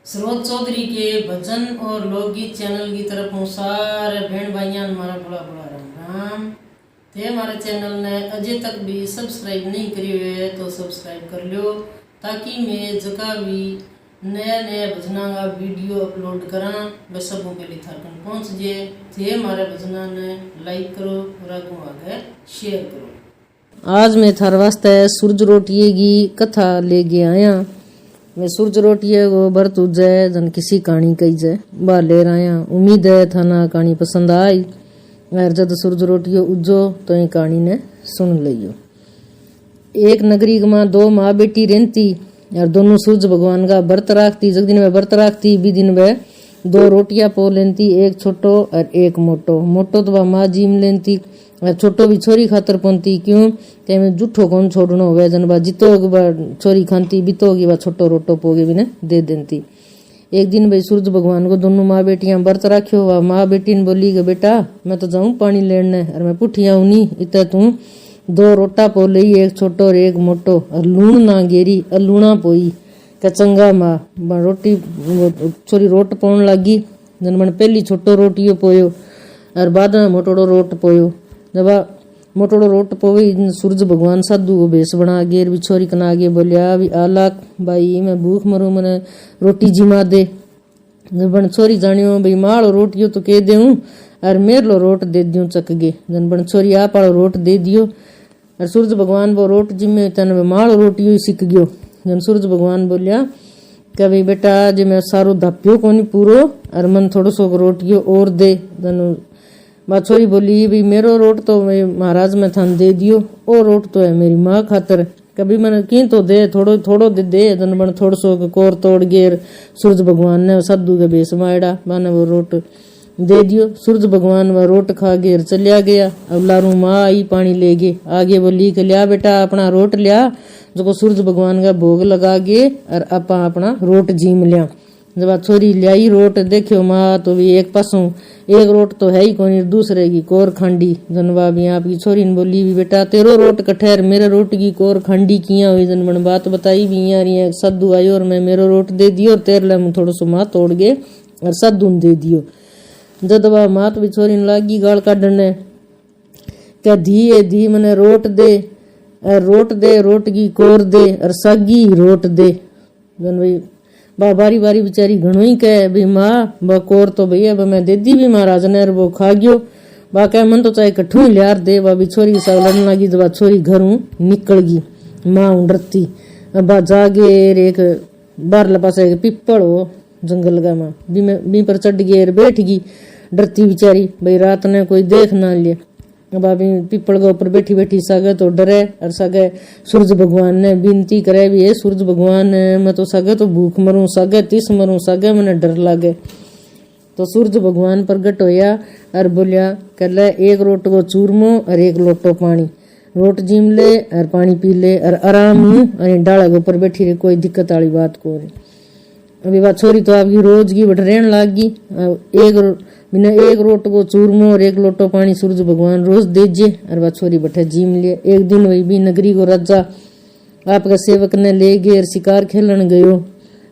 सरोज चौधरी के भजन और लोकगीत चैनल की तरफ हूँ सारे बहन भाइयों हमारा बड़ा बड़ा राम राम। थे हमारे चैनल ने अजय तक भी सब्सक्राइब नहीं करी हुए है तो सब्सक्राइब कर लो, ताकि मैं जगह भी नया नया भजना का वीडियो अपलोड करा वह सबों के लिए थाकन पहुँच जाए। थे हमारे भजना ने लाइक करो और आगे शेयर करो। आज मैं थार वास्ते सूरज रोटिये की कथा लेके आया। मैं सूरज रोटिये को बरत उजाए जन किसी कहानी कही जाए बाहर ले आया। उम्मीद है थाना कहानी पसंद आई और जब सूरज रोटियो उजो तो ये कहानी ने सुन लियो। एक नगरी में दो माँ बेटी रहती और दोनों सूरज भगवान का व्रत रखती। जब दिन में व्रत रखती भी दिन में दो रोटियां पो लेती, एक छोटो और एक मोटो। मोटो तो वह माँ जीम लेती और छोटो भी छोरी खातर पौनती। क्यों कि मैं जूठो कौन छोड़नो हो जन बा जितो छोरी खाती बीतोगी वह छोटो रोटो पोगे भी ने दे देती। एक दिन भाई सूरज भगवान को दोनों माँ बेटियां व्रत रखियो। वह माँ बेटी ने बोली कि बेटा मैं तो जाऊं पानी लेने और मैं पुठी आऊं नहीं, इत तू दो रोटा पो लई, एक छोटो और एक मोटो, और लूण ना गेरी और लूणा पोई के चंगा माँ रोटी छोरी रोट पौन लगी। जन मन पहली छोटो रोटियो पोयो और बाद में मोटोड़ो रोट पोयो। जब मोटोड़ो रोट पोवी सूरज भगवान साधु को भेष बना गेर भी छोरी कना आगे बोलिया भी आलाक भाई मैं भूख मरू मने रोटी जिमा दे। जब छोरी जानियो भाई माड़ो रोटियो तो कह देऊं और मेरे लो रोट दे दियो चक गे। जन बन छोरी आप आलो रोट दे दियो और सूरज भगवान वो रोट जिम्मे तन माड़ो रोटियो ही सीख गयो। जन सूरज भगवान बोलिया कि भाई बेटा जे मैं सारो धाप्यो कोनी पूरो और मन थोड़ो सो रोटियो और दे। जन बा छोरी बोली भी मेरो रोट तो महाराज में थान दे दियो, ओ रोट तो है मेरी माँ खातर, कभी मैंने की तो दे थोड़ो थोड़ो दे जन बन थोड़ो सो कोर तोड़ गेर सूरज भगवान ने साधु के बेस मायड़ा माने वो रोट दे दियो। सूरज भगवान वह रोट खा गेर चलिया गया। अब लारू माँ आई पानी ले गे आगे बोली कि लिया बेटा अपना रोट लिया जो सूरज भगवान का भोग लगा गे और आपा अपना रोट जीम लिया। जब छोरी लियाई रोट देखियो माँ तो भी एक पासों एक रोट तो है ही कोनी, दूसरे की कोर खांडी। जनवा भी आपकी छोरी ने बोली भी बेटा तेरो रोट कठेर मेरे रोट की कोर खांडी किया हुई। जनबन बात बताई भी यार साधु आयो और मैं मेरो रोट दे दियो और तेरे लिए थोड़ो सो माँ तोड़ गए और साधु ने दे दियो। जब वह मात भी छोरी ने लागी गाल काटने क्या धी मने रोट दे रोट की कोर दे और सागी रोट दे। जन भाई बा बारी बारी बेचारी घणो ही कहे भाई माँ बा कोर तो भैया मैं दे दी भी महाराज ने वो खा गयो। बा कह मन तो चाहे कठू ही लियार दे। बा भी छोरी सब लड़न लगी जब छोरी घरों निकल गई माँ डरती। बा जागे एक बारला पास एक पिप्पड़ हो जंगल का माँ बी पर चढ़ गई बैठ गई डरती बेचारी भाई रात ने कोई देख ना ले। अब अभी पिपल के ऊपर बैठी बैठी सागे तो डरे और सागे सूरज भगवान ने विनती करे भी है सूरज भगवान मैं तो सागे तो भूख मरूं सागे तीस मरूं सागे मैंने डर लागे। तो सूरज भगवान प्रगट होया और बोलिया कल एक रोट को चूरमो और एक लोटो पानी, रोट जिम ले और पानी पी ले और आराम और डाला के ऊपर बैठी रहे, कोई दिक्कत वाली बात को नहीं। अभी बात छोरी तो आपकी रोज की बट रहन लाग गई। बिना एक रोट को चूरमो और एक लोटो पानी सूरज भगवान रोज दीजिए और वह छोरी बैठे जीम लिए। एक दिन वही भी नगरी को राजा आपका सेवक ने ले गए और शिकार खेलन गयो।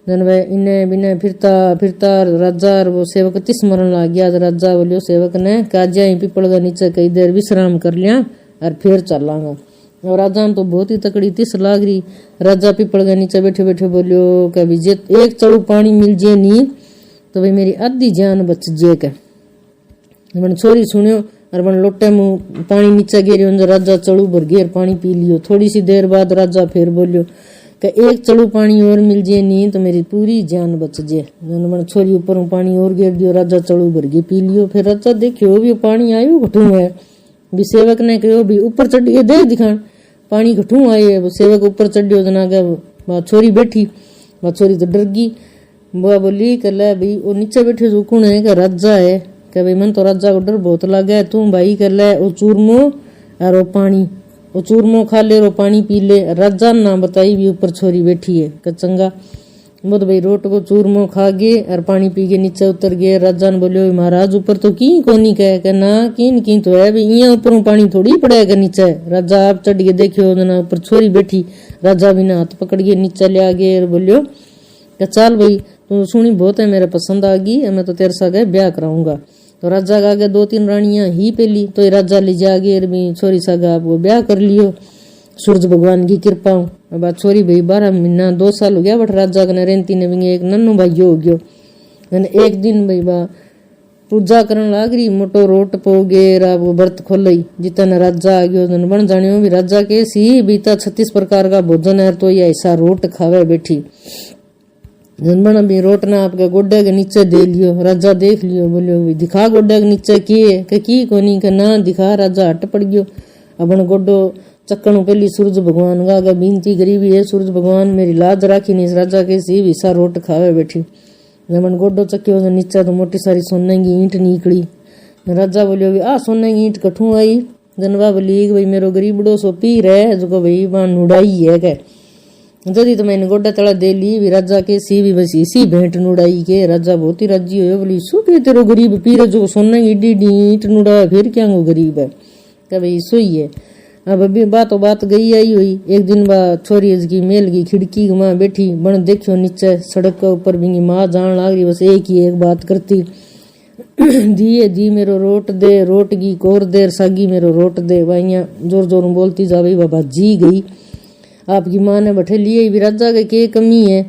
जन वह इन्हें बिना फिरता फिरता राजा और वो सेवक तिस मरण लग गया। राजा बोलियो सेवक ने काजा ही पीपल का नीचे कई देर विश्राम कर लिया और फिर चलांगा। और राजा तो बहुत ही तकड़ी तिस लाग रही। राजा पीपल के नीचे बैठे बैठे बोलियो कभी जे एक चढ़ू पानी मिल जे नी तो भाई मेरी आधी जान बच जे के। मन छोरी सुनियो और मन लोटे मुंह पानी नीचे गिरियो। राजा चढ़ू भर गए पानी पी लियो। थोड़ी सी देर बाद राजा फिर बोलियो कि एक चढ़ू पानी और मिल जे नी तो मेरी पूरी जान बच जे। मन छोरी ऊपर पानी और गिर दियो, राजा चढ़ू भर गए पी लियो। फिर राजा देखियो भी पानी आयो घटू है। भी सेवक ने कहो भी ऊपर चढ़ गए देख दिखान पानी घटू आए है। सेवक ऊपर चढ़ियो जना के छोरी बैठी वह छोरी तो डर गई। बुआ बोली कल भाई वो नीचे बैठे जो कौन है कि राजा है। कि भाई मन तो राजा को डर बहुत लगे तू भाई कर ले वो चूरमो और वो पानी वो चूरमो खा ले वो पानी पी ले। राजा ना बताई भी ऊपर छोरी बैठी है कि चंगा वो तो भाई रोट को चूरमो खा गए और पानी पी के नीचे उतर गए। राजा ने बोलियो महाराज ऊपर तो की कोनी कहे ना की तो है भाई यहाँ ऊपर पानी थोड़ी पड़ेगा नीचे। राजा आप चढ़ के देखियो जना ऊपर छोरी बैठी। राजा भी ना हाथ पकड़ के नीचे ले आ गए और बोलियो कि चल भाई तू सुनी बहुत है, मेरे पसंद आ गई, मैं तो तेरे साथ ब्याह कराऊंगा। तो राजा का आगे 2-3 रानियां ही पेली, तो राजा ले जागे भी छोरी सागा आपको ब्याह कर लियो सूरज भगवान की कृपा। अब छोरी भाई 12 महीना 2 साल हो गया, बट राजा का रेंती ने भी एक नन्नू भाई हो गयो। एक दिन भाई बा पूजा करन लाग रही, मोटो रोट पोगे वो व्रत खोलई, जितना राजा आ गयो जन बन जानियो भी राजा के सी बीता 36 प्रकार का भोजन है, तो ये ऐसा रोट खावे बैठी। जनबण भी रोट ना आपके गोड्डे के नीचे दे लियो। राजा देख लियो, बोलियो दिखा गोड्डे के नीचे की कोनी के ना दिखा। राजा हट पड़ गयो। अपन गोड्डो चक्कन पहली सूरज भगवान का बिनती करी भी है, सूरज भगवान मेरी लाज राखी नहीं। राजा के सी विसा रोट खावे बैठी। जमन गोड्डो चक्कियो नीचे तो मोटी सारी सोने की ईंट निकली। राजा बोलियो आ सोने की ईंट कठू आई। जनवा बोली भाई मेरो गरीबड़ो सो पी रहे जो भाई वहां नुड़ाई है के जदी तो मैंने गोड्डा तला दे ली भी। राजा के सी भी बस इसी भेंट नुड़ाई के। राजा बहुत ही राजी हो बोली सो के तेरो गरीब पी रहे जो सोने की ईडी ईंट नुड़ा फिर क्या वो गरीब है क्या भाई सो ही है। अब अभी बात गई आई हुई। एक दिन बा छोरी की मेल की खिड़की में बैठी बन देखियो नीचे सड़क के ऊपर भी माँ जान लाग रही, बस एक बात करती दिए दी मेरो रोट दे, रोट की कोर देर सागी मेरो रोट दे। वाइया जोर जोर बोलती जा भाई बाबा जी गई। आपकी माँ ने बैठे लिए भी राजा के कमी है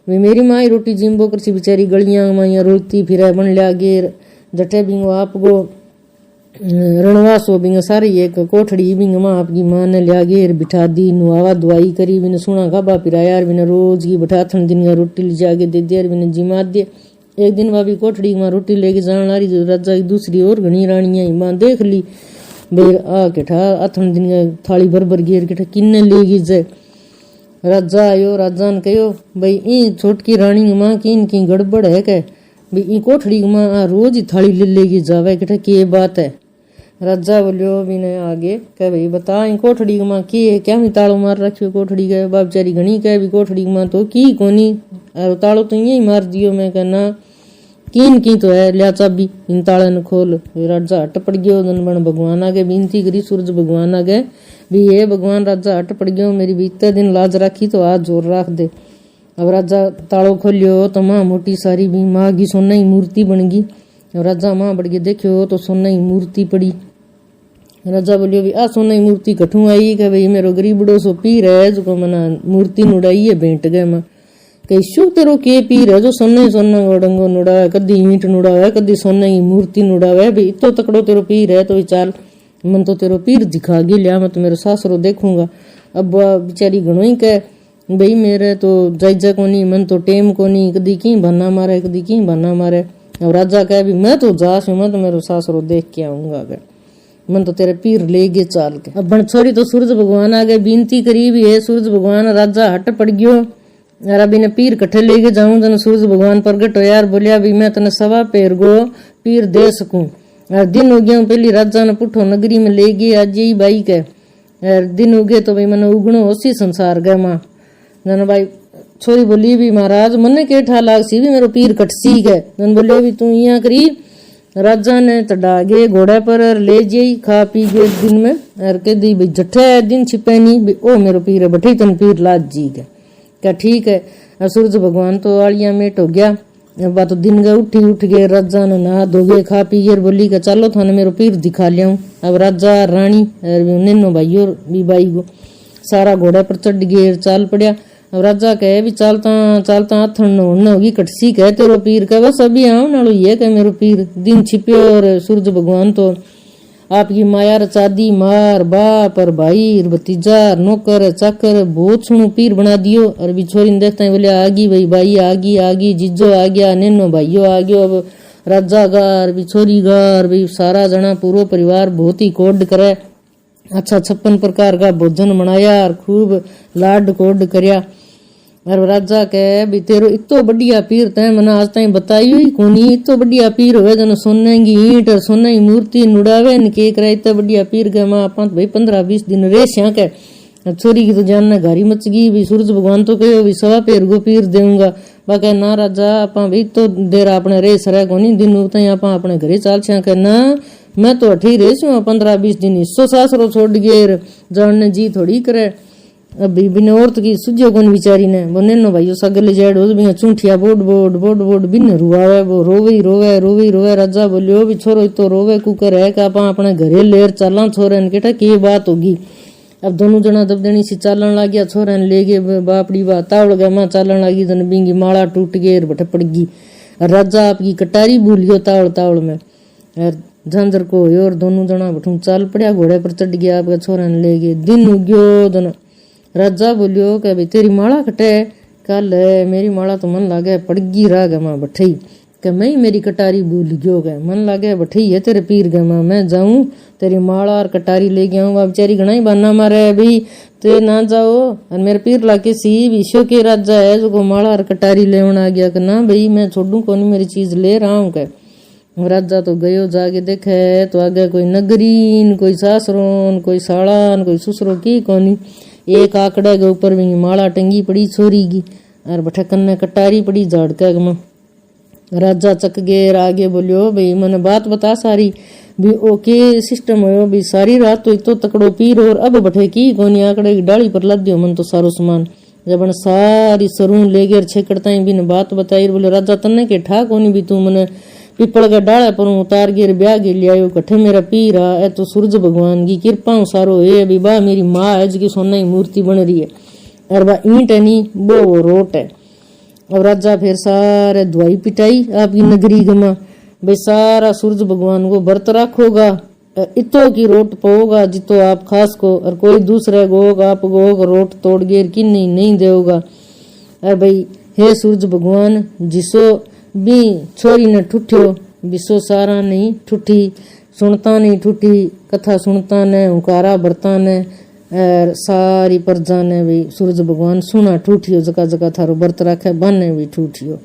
वे मेरी माँ ही रोटी जिम्बो कर सी बेचारी गलियां माइया रोती फिर बन लिया गेर जटे बिंगो आपको रणवासो बिंग सारी एक कोठड़ी बिंग माँ आपकी माँ ने लिया गेर बिठा दी। नुआवा दुआई करी बिन सुना खाबा पिराया बिन रोज की बैठाथन दिन का रोटी ले जाके दे दिया बिन जिमा दिए। एक दिन भाभी कोठड़ी में रोटी लेके जान ला रही राजा की दूसरी और घनी रानियां माँ देख ली भाई आ केठा अथन दिन का थाली भर गेर केठा किन्ने लेगी जाए। राजा आयो, राजा ने कहो भाई ई छोटकी रानी माँ की इनकी गड़बड़ है के भाई ई कोठड़ी माँ रोज ही थाली ले लेगी जावे केठा के बात है। राजा बोलियो बिने आगे कह भाई बता ई कोठड़ी माँ की है क्या मैं तालो मार रखियो कोठड़ी के बाप बेचारी घनी कह भी कोठड़ी माँ तो की कोनी तालो तो यही मार दियो। मैं कहना कीन की तो है लिया चाबी इन ताले ने खोल। राजा हट पड़ गयो। जनबण भगवान आगे बिनती करी सूरज भगवान आगे भी ये भगवान राजा हट पड़ गयो मेरी बीते दिन लाज राखी तो आज जोर राख दे। अब राजा तालो खोलियो तो माँ मोटी सारी भी माँ की सोना की मूर्ति बन गई। राजा माँ बढ़ के देखियो तो सोना की मूर्ति पड़ी। राजा बोलियो भी आ सोना की मूर्ति कठू आई के भाई मेरो गरीबड़ो सो पी रहे जो मना मूर्ति नुड़ाई है भेंट गए माँ कई शु तेरो के पीर है जो सोना डंगो नुड़ावे कदी ईंट नुड़ावे कदी सोने की मूर्ति नुड़ावे भाई इतो तकड़ो तेरो पीर है तो चाल मन तो तेरो पीर दिखा गी लिया मैं तो मेरे सासरो देखूंगा। अब बेचारी घणो ही कह भाई मेरे तो जायजा कोनी मन तो टेम कोनी कदी की बहाना मारे कदी की बहाना मारे। अब राजा कह भी मैं तो जास मैं तो मेरे सासरो देख के आऊंगा अगर मन तो तेरे पीर ले गए चाल के। अब बन छोरी तो सूरज भगवान आगे बिनती करी भी है। सूरज भगवान राजा हट पड़ गयो यार अभी ने पीर कट्ठे लेके जाऊं जन सूरज भगवान प्रगट हो यार बोलिया भी मैं तने सवा पेर गो पीर दे सकूं। यार दिन हो गया पहली राजा ने पुठो नगरी में ले गई आज यही बाई के यार दिन हो गए तो भाई मैंने उगणो होसी संसार गए माँ जन भाई छोरी बोली भी महाराज मने के ठा लाग सी भी मेरो पीर कटसी गए। जन बोलियो भी तू यहाँ करी राजा ने चढ़ा गए घोड़े पर ले जाई खा पी गए दिन में यार के दी भाई जठे दिन छिपे नहीं ओ मेरो पीर बैठे तन पीर लाज जी गए क्या ठीक है। सूरज भगवान तो आलिया मेट हो गया। बात तो दिन गए उठ गए राजा ने नहा धो गए खा पी गए बोली का चलो थाने मेरो पीर दिखा लिया। अब राजा रानी नैनो भाइयों भी बाई गो सारा घोड़े पर चढ़ गए चाल पड़िया। अब राजा कहे भी चालता चालता आथन होगी कटसी कह तेरो पीर कह बस अभी आओ नालो ये कह मेरो पीर दिन छिपे। और सूरज भगवान तो आपकी माया चादी मार बाप और भाई भतीजा नौकर चाकर बहुत सुनो पीर बना दियो। और भी छोरी ने देखता है बोले आगी भाई आगी जिज्जो आ गया नैनो भाइयों आ गयो। अब राजा गार भी छोरी गार भी सारा जना पूरा परिवार बहुत ही कोड करे अच्छा 56 प्रकार का भोजन बनाया और खूब लाड कोड करया। और राजा कहे भी तेरो इतो बढ़िया पीर तय मना आज ताई बताई ही कोनी इतो बढ़िया पीर होवे जन सोने की ईंट और सोने की मूर्ति नुड़ावे न के करे इतो बढ़िया पीर के मां अपन भाई 15-20 दिन रे श्या के। छोरी की तो जान ने घारी मच गई भी सूरज भगवान तो कहो भी सवा पेर गो पीर देऊंगा बाकी ना राजा आपा भाई तो देर अपने रे सरे कोनी दिन उतई आपा अपने घरे चाल छ्या के ना मैं तो अठी रेसू 15-20 दिन हिस्सो सासरो छोड़ गए जानने जी थोड़ी करे। अभी बिन औरत की सुझो कौन बिचारी ने वो नैनो भाई सगले जेड हो भी चूंठिया बोड बोड बोड बोड बिन रुआवे वो रोवे रोवे राजा बोलियो भी छोरो तो रोवे कुकर है का आपा अपने घरे लेर चला छोरे ने केटा की बात होगी। अब दोनों जना दबदनी सी चालन लग गया छोरा ने ले गए बापड़ी बा तावड़ गया मां चालन लगी जन बिंगी माला टूट गई बटे पड़ गई। राजा आपकी कटारी भूलियो तावड़ तावड़ में झांझर को और दोनों जना बठू चाल पड़िया घोड़े पर चढ़ गया आपका छोरा ने ले गए। दिन उग्यो दोनों राजा बोलियो कि भाई तेरी माला कटे कल है मेरी माला तो मन लागे पड़गी रह गया मां बठई कि मैं मेरी कटारी भूल गयो गए मन लागे बठई है तेरे पीर गए मां मैं जाऊं तेरी माला और कटारी ले गया हूँ बेचारी घना ही बहाना मारे भाई ते ना जाओ और मेरे पीर लाके सी विश्व के राजा है जो माला और कटारी ले आ गया कि ना भाई मैं छोड़ू कौन मेरी चीज ले रहा हूँ कह। राजा तो गयो जाके देखे तो आगे कोई नगरीन कोई सासरोन कोई साड़ान कोई ससुरो की कोनी एक आंकड़े के ऊपर भी माला टंगी पड़ी छोरी की और बठे कन्ने कटारी पड़ी झाड़का में। राजा चक गए आगे बोलियो भाई मैंने बात बता सारी भी ओके सिस्टम हो भी सारी रात तो इतो तकड़ो पीर और अब बठे की कोनी आंकड़े की डाली पर लद दियो मन तो सारो सामान जब सारी सरून ले गए छेकड़ता ही बिन बात बताई बोले राजा तन्ने के ठा कोनी भी तू मने पिपल का डाला पर उतार गिर ब्याह गे लियायो कठे मेरा पीर है तो सूरज भगवान की कृपा सारो है अभी बा मेरी माँ है जिसकी सोना की मूर्ति बन रही है और बा ईंट है नी वो रोट है। और राजा फिर सारे धुआई पिटाई आपकी नगरी गमा भाई सारा सूरज भगवान को व्रत रखोगा इतो की रोट पोगा जितो आप खास को और कोई दूसरे गोग आप गोग रोट तोड़ गेर की नहीं देगा। और भाई हे सूरज भगवान जिसो भी छोरी ने ठुठ्यो बिसो सारा नहीं ठुठी सुनता नहीं ठुठी कथा सुनता ने हुकारा बरता ने और सारी प्रजा ने भी सूरज भगवान सुना ठूठियो जका जका थारो व्रत रखे बने भी ठूठियो।